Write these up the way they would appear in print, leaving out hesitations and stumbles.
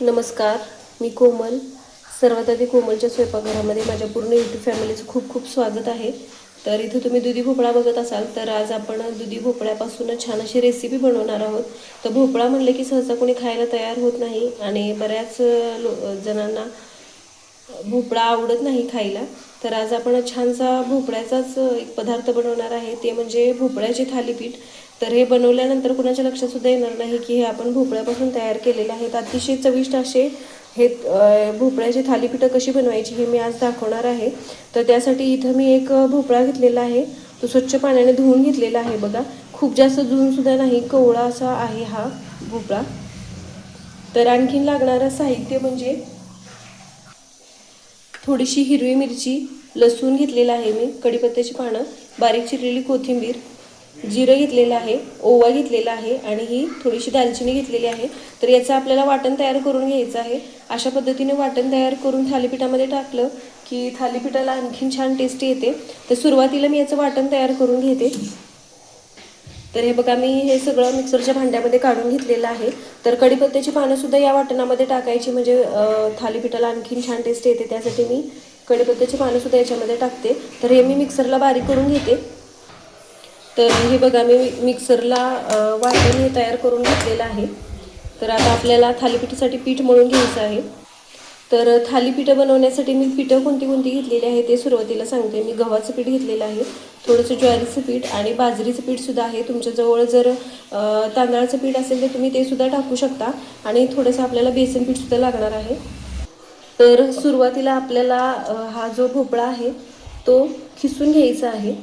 नमस्कार, मी कोमल. सर्वात आधी कोमलच्या स्वयंपाकघरामध्ये माझ्या पूर्ण यूट्यूब फॅमिलीचं खूप खूप स्वागत आहे. तर इथे तुम्ही दुधी भोपळा बघत असाल, तर आज आपण दुधी भोपळ्यापासून छान अशी रेसिपी बनवणार आहोत. तर भोपळा म्हणलं की सहसा कोणी खायला तयार होत नाही आणि बऱ्याच जणांना भोपळा आवडत नाही खायला. तर आज आपण छानसा भोपळ्याचाच एक पदार्थ बनवणार आहे, ते म्हणजे भोपळ्याचे थालीपीठ. तर हे बनवल्यानंतर कुणाच्या लक्षात सुद्धा येणार नाही की हे आपण भोपळ्यापासून तयार केलेले आहेत. अतिशय चविष्ट असे हे भोपळ्याची थालीपीठं कशी बनवायची हे मी आज दाखवणार आहे. तर त्यासाठी इथं मी एक भोपळा घेतलेला आहे, तो स्वच्छ पाण्याने धुवून घेतलेला आहे. बघा, खूप जास्त धुवूनसुद्धा नाही, कोवळा असा आहे हा भोपळा. तर आणखीन लागणारं साहित्य म्हणजे थोडीशी हिरवी मिरची, लसूण घेतलेला आहे मी, कढीपत्त्याची पानं, बारीक चिरलेली कोथिंबीर, जिरं घेतलेलं आहे, ओवा घेतलेला आहे आणि ही थोडीशी दालचिनी घेतलेली आहे. तर याचं आपल्याला वाटण तयार करून घ्यायचं आहे. अशा पद्धतीने वाटण तयार करून थालीपीठामध्ये टाकलं की थालीपीठाला आणखीन छान टेस्ट येते. तर सुरुवातीला मी याचं वाटण तयार करून घेते. तर हे बघा, मी हे सगळं मिक्सरच्या भांड्यामध्ये काढून घेतलेलं आहे. तर कढीपत्त्याची पानंसुद्धा या वाटणामध्ये टाकायची, म्हणजे थालीपीठाला आणखीन छान टेस्ट येते. त्यासाठी मी कढीपत्त्याची पानंसुद्धा याच्यामध्ये टाकते. तर हे मी मिक्सरला बारीक करून घेते. तर हे बघा, मी मिक्सरला वाटण हे तयार करून घेतलेलं आहे. तर आता आपल्याला थालीपीठासाठी पीठ मळून घ्यायचं आहे. तर थालीपीठं बनवण्यासाठी मी पीठं कोणती कोणती घेतलेली आहे ते सुरुवातीला सांगते. मी गव्हाचं पीठ घेतलेलं आहे, थोडंसं ज्वारीचं पीठ आणि बाजरीचं पीठसुद्धा आहे. तुमच्याजवळ जर तांदळाचं पीठ असेल तर तुम्ही ते सुद्धा टाकू शकता. आणि थोडंसं आपल्याला बेसन पीठसुद्धा लागणार आहे. तर सुरुवातीला आपल्याला हा जो भोपळा आहे तो खिसून घ्यायचा आहे.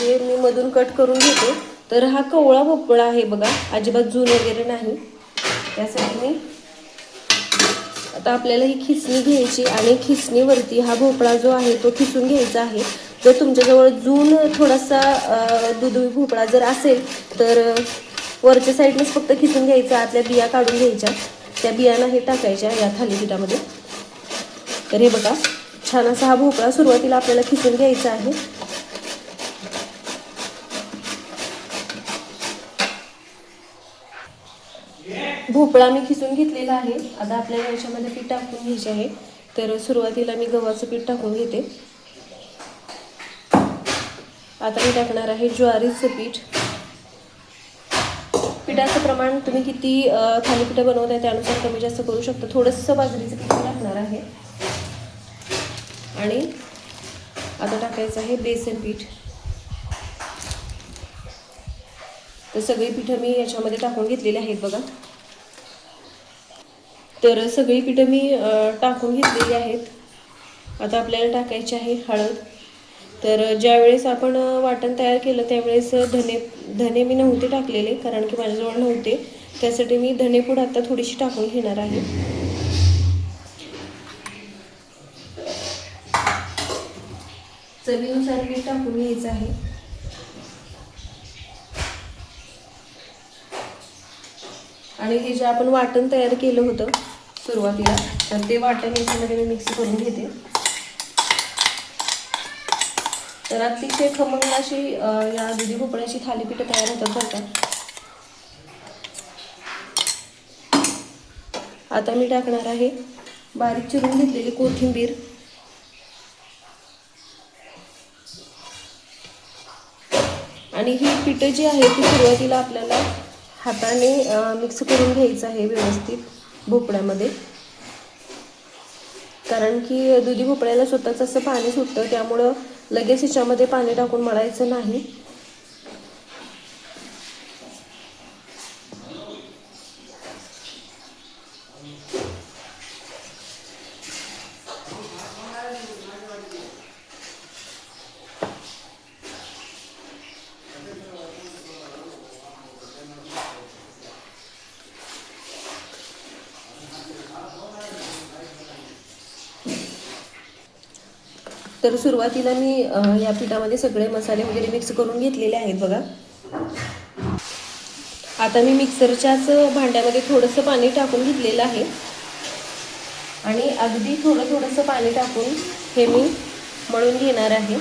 हे मी मधून कट करून घेते. तर हा कवळा भोपळा आहे बघा, अजिबात जून वगैरे नाही. त्यासाठी मी आता आपल्याला ही खिसणी घ्यायची आणि खिसणीवरती हा भोपळा जो आहे तो खिसून घ्यायचा आहे. जर तुमच्याजवळ जून थोडासा दुधी भोपळा जर असेल तर वरच्या साईडनेच फक्त खिसून घ्यायचा, आतल्या बिया काढून घ्यायच्या, त्या बियांना हे टाकायच्या या थालीपीठामध्ये. तर हे बघा, छान असा हा भोपळा सुरुवातीला आपल्याला खिसून घ्यायचा आहे. भोपळा मी खिसून घेतलेला आहे. आता आपल्याला याच्यामध्ये पीठ टाकून घ्यायचे आहे. तर सुरुवातीला मी गव्हाचं पीठ टाकून घेते. आता मी टाकणार आहे ज्वारीचं पीठ. पिठाचं प्रमाण तुम्ही किती थालीपीठं बनवताय त्यानुसार कमी जास्त करू शकता. थोडंसं बाजरीचं पीठ टाकणार आहे आणि आता टाकायचं आहे बेसन पीठ. तर सगळी पिठं मी याच्यामध्ये टाकून घेतलेली आहेत बघा. तर सगळी पिठं मी टाकून घेतलेली आहेत. आता आपल्याला टाकायची आहे हळद. तर ज्यावेळेस आपण वाटण तयार केलं त्यावेळेस धने मी नव्हते टाकलेले, कारण की माझ्याजवळ नव्हते. त्यासाठी मी धनेपूड आता थोडीशी टाकून घेणार आहे. चवीनुसार मीठ टाकून घ्यायचं आहे. आणि हे जे आपण वाटण तयार केलं होतं सुरुवातीला, तर ते वाटण याच्यामध्ये मी मिक्स करून घेते. तर अतिशय खमंग अशी या दुधी भोपळ्याची थालीपीठं तयार होतात बरं का. आता मी टाकणार आहे बारीक चिरून घेतलेली कोथिंबीर. आणि ही पिठं जी आहे ती सुरुवातीला आपल्याला हाताने मिक्स करून घ्यायचं आहे व्यवस्थित भोपळ्यामध्ये, कारण की दुधी भोपळ्याला स्वतःच असं पाणी सुटतं, त्यामुळं लगेच ह्याच्यामध्ये पाणी टाकून मळायचं नाही. तर सुरुवातीला मी या पिठामध्ये सगळे मसाले वगैरे मिक्स करून घेतलेले आहेत बघा. आता मी मिक्सरच्याच भांड्यामध्ये थोडंसं पाणी टाकून घेतलेलं आहे आणि अगदी थोडंसं पाणी टाकून हे मी मळून घेणार आहे.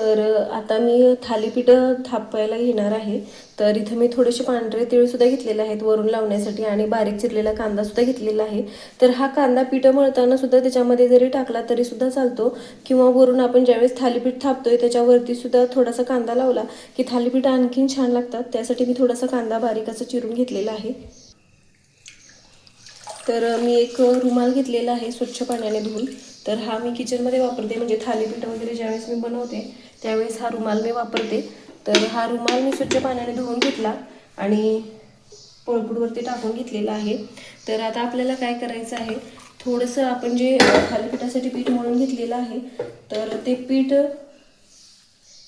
तर आता मी थालीपीठ थापायला घेणार आहे. तर इथं मी थोडेसे पांढरे तीळसुद्धा घेतलेले आहेत वरून लावण्यासाठी आणि बारीक चिरलेला कांदासुद्धा घेतलेला आहे. तर हा कांदा पीठ मळताना सुद्धा त्याच्यामध्ये जरी टाकला तरी सुद्धा चालतो, किंवा वरून आपण ज्यावेळेस थालीपीठ थापतोय त्याच्यावरती सुद्धा थोडासा कांदा लावला की थालीपीठ आणखीन छान लागतात. त्यासाठी मी थोडासा कांदा बारीक असं चिरून घेतलेला आहे. तर मी एक रुमाल घेतलेला आहे स्वच्छ पाण्याने धुवून. तर हा मी किचनमध्ये वापरते, म्हणजे थालीपीठ वगैरे ज्यावेळेस मी बनवते त्यावेळेस हा रुमाल मी वापरते. तर हा रुमाल मी स्वच्छ पाण्याने धुवून घेतला आणि पोळपाटवरती टाकून घेतलेला आहे. तर आता आपल्याला काय करायचं आहे, थोडंसं आपण जे थालीपीठासाठी पीठ मळून घेतलेलं आहे तर ते पीठ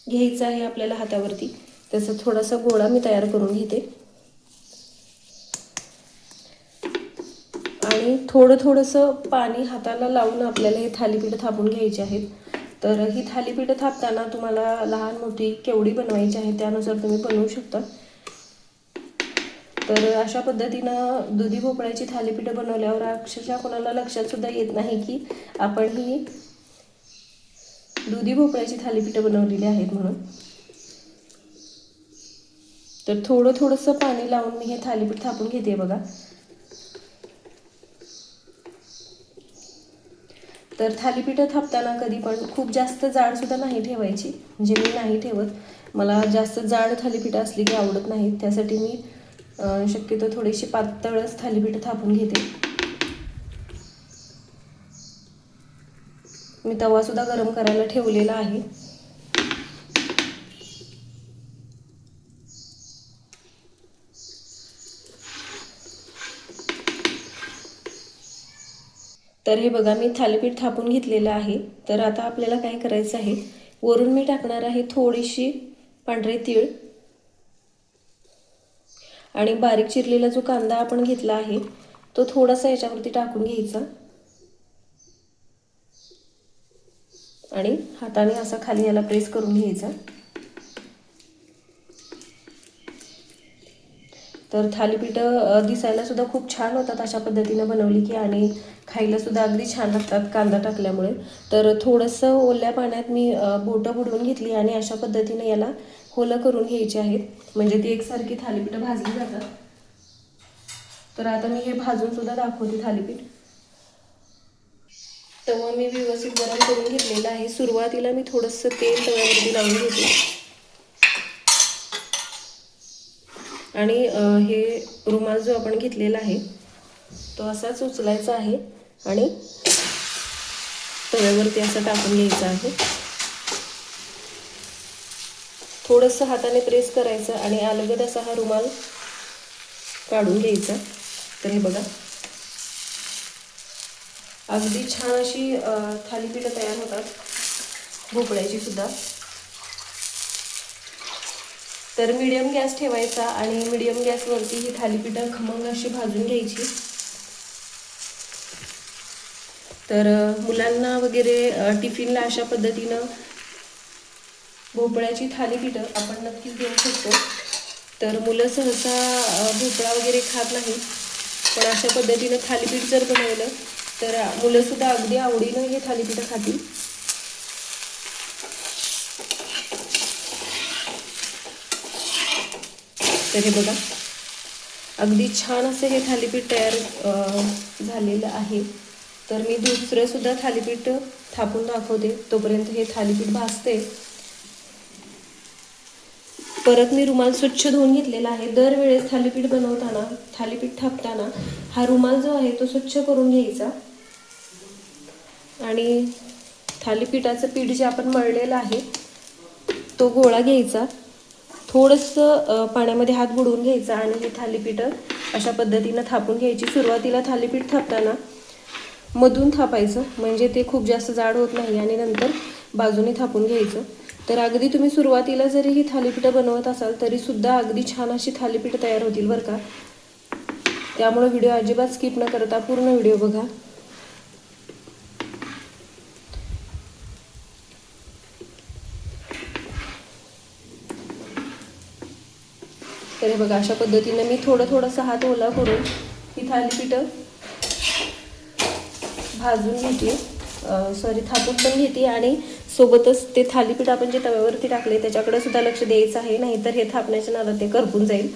घ्यायचं आहे आपल्याला हातावरती. तसं थोडासा गोळा मी तयार करून घेते आणि थोडंसं पाणी हाताला लावून आपल्याला हे थालीपीठ थापून घ्यायचे आहेत. तर ही थालीपीठ थापताना तुम्हाला लहान मोठी केवढी बनवायची आहे त्यानुसार तुम्ही बनवू शकता. तर अशा पद्धतीनं दुधी भोपळ्याची थालीपीठ बनवल्यावर अक्षरशः कोणाला लक्षात सुद्धा येत नाही की आपण ही दुधी भोपळ्याची थालीपीठ बनवलेली आहेत म्हणून. तर थोडंसं पाणी लावून मी हे थालीपीठ थापून घेते बघा. तर थालीपीठ थापताना कधी पण खूप जास्त जाड सुद्धा नाही ठेवायची, म्हणजे मी नाही ठेवत. मला जास्त जाड थालीपीठ असली की आवडत नाही, त्यासाठी मी शक्यतो थोडीशी पातळच थालीपीठ थापून घेते. मी तवा सुद्धा गरम करायला ठेवलेला आहे. तर हे बघा मी थालीपीठ थापून घेतलेलं आहे. तर आता आपल्याला काय करायचं आहे, वरून मी टाकणार आहे थोडीशी पांढरे तीळ आणि बारीक चिरलेला जो कांदा आपण घेतला आहे तो थोडासा याच्यावरती टाकून घ्यायचा आणि हाताने असा खाली याला प्रेस करून घ्यायचा. तर थालीपीठ दिसायला सुद्धा खूप छान होतात अशा पद्धतीने बनवली की, आणि खायला सुद्धा अगदी छान लागतात कांदा टाकल्यामुळे. तर थोडंसं ओल्या पाण्यात मी बोटं बुडवून घेतली आणि अशा पद्धतीने याला होलं करून घ्यायची आहेत, म्हणजे ती एकसारखी थालीपीठ भाजली जातात. तर आता मी हे भाजून सुद्धा दाखवते थालीपीठ. तवा मी व्यवस्थित गरम करून घेतलेला आहे. सुरुवातीला मी थोडंसं तेल तव्यावरती लावून घेते आणि हे रुमाल जो आपण घेतलेला आहे तो असाच उचलायचा आहे आणि तव्यावरती असं टाकून घ्यायचं आहे. थोडंसं हाताने प्रेस करायचं आणि अलगद असा हा रुमाल काढून घ्यायचा. तर हे बघा अगदी छान अशी थालीपीठ तयार होतात भोपळ्याची सुद्धा. तर मीडियम गॅस ठेवायचा आणि मीडियम गॅसवरती ही थालीपीठ खमंग अशी भाजून घ्यायची. तर मुलांना वगैरे टिफिनला अशा पद्धतीनं भोपळ्याची थालीपीठ आपण नक्कीच देऊ शकतो. तर मुलं सहसा भोपळा वगैरे खात नाहीत, पण अशा पद्धतीनं थालीपीठ जर बनवलं तर मुलंसुद्धा अगदी आवडीनं हे थालीपीठ खातील. तर हे बघा अगदी छान असं हे थालीपीठ तयार झालेलं आहे. तर मी दुसरं सुद्धा थालीपीठ थापून दाखवते, तोपर्यंत हे थालीपीठ भाजते. परत मी रुमाल स्वच्छ धुवून घेतलेला आहे. दरवेळेस थालीपीठ बनवताना, थालीपीठ थापताना हा रुमाल जो आहे तो स्वच्छ करून घ्यायचा आणि थालीपीठाचं पीठ जे आपण मळलेलं आहे तो गोळा घ्यायचा, थोडंसं पाण्यामध्ये हात बुडवून घ्यायचा आणि हे थालीपीठ अशा पद्धतीनं थापून घ्यायची. सुरुवातीला थालीपीठ थापताना मधून थापायचं, म्हणजे ते खूप जास्त जाड होत नाही, आणि नंतर बाजूने थापून घ्यायचं. तर अगदी तुम्ही सुरुवातीला जरी ही थालीपीठ बनवत असाल तरी सुद्धा अगदी छान अशी थालीपीठ तयार होतील बरं का. त्यामुळे व्हिडिओ अजिबात स्किप न करता पूर्ण व्हिडिओ बघा. तर हे बघा अशा पद्धतीने मी थोडंसं हात ओला करून ही थालीपीठ भाजून घेते, थापून पण घेते आणि सोबतच ते थालीपीठ आपण जे तव्यावरती टाकले त्याच्याकडे सुद्धा लक्ष द्यायचं आहे, नाहीतर हे थापण्याच्या नादात ते करपून जाईल.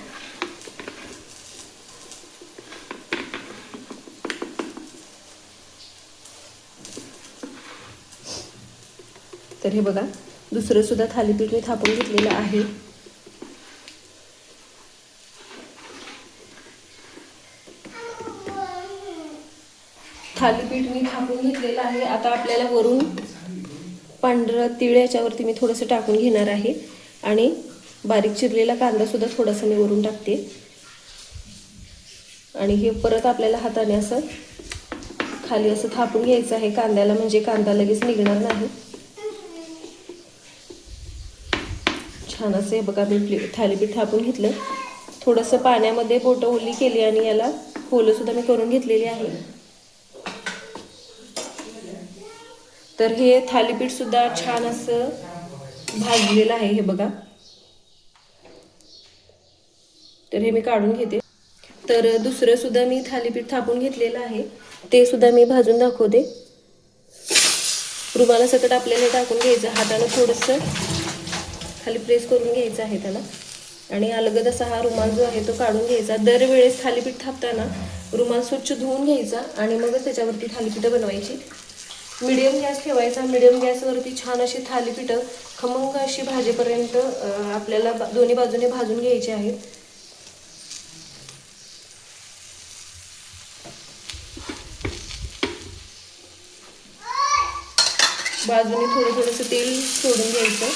तर हे बघा, दुसरं सुद्धा थालीपीठ मी थापून घेतलेलं आहे. थालीपीठ मी थापून घेतलेलं आहे. आता आपल्याला वरून पांढरं तीळ याच्यावरती मी थोडंसं टाकून घेणार आहे आणि बारीक चिरलेला कांदा सुद्धा थोडासा मी वरून टाकते. आणि हे परत आपल्याला हाताने असं खाली असं थापून घ्यायचं आहे कांद्याला, म्हणजे कांदा लगेच निघणार नाही. छान असं हे बघा मी थालीपीठ थापून घेतलं. थोडंसं पाण्यामध्ये बोटं ओली केली आणि याला होलं सुद्धा मी करून घेतलेली आहे. तर हे थालीपीठ सुद्धा छान असं भाजलेलं आहे हे बघा. तर हे मी काढून घेते. तर दुसरं सुद्धा मी थालीपीठ थापून घेतलेलं आहे, ते सुद्धा मी भाजून दाखवते. रुमालासकट आपल्याला टाकून घ्यायचं, हाताने थोडंसं खाली प्रेस करून घ्यायचं आहे त्याला आणि अलगद असा हा रुमाल जो आहे तो काढून घ्यायचा. दरवेळेस थालीपीठ थापताना रुमाल स्वच्छ धुवून घ्यायचा आणि मगच त्याच्यावरती थालीपीठं बनवायची. मीडियम गॅस ठेवायचा. मीडियम गॅसवरती छान अशी थालीपीठं खमंग अशी भाजेपर्यंत आपल्याला दोन्ही बाजूने भाजून घ्यायची आहेत. बाजूने थोडंसं तेल सोडून घ्यायचं.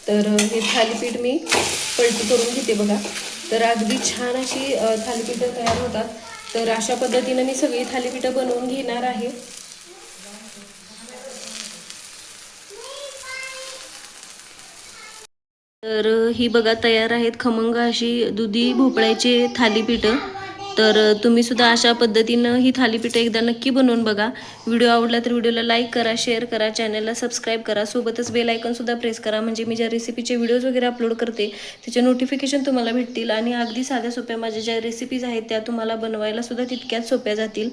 तर हे थालीपीठ मी पलटी करून घेते बघा. तर अगदी छान अशी थालीपीठं तयार होतात. तर अशा पद्धतीने मी सगळी थालीपीठं बनवून घेणार आहे. तर ही बघा तयार आहेत खमंग अशी दुधी भोपळ्याची थालीपीठं. तर तुम्ही सुद्धा अशा पद्धतीनं ही थालीपीठं एकदा नक्की बनवून बघा. व्हिडिओ आवडला तर व्हिडिओला लाईक करा, शेअर करा, चॅनलला सबस्क्राईब करा. सोबतच बेल आयकॉन सुद्धा प्रेस करा, म्हणजे मी ज्या रेसिपीचे व्हिडिओज वगैरे अपलोड करते त्याचे नोटिफिकेशन तुम्हाला भेटतील. आणि अगदी साध्या सोप्या माझ्या ज्या रेसिपीज आहेत त्या तुम्हाला बनवायला सुद्धा तितक्याच सोप्या जातील.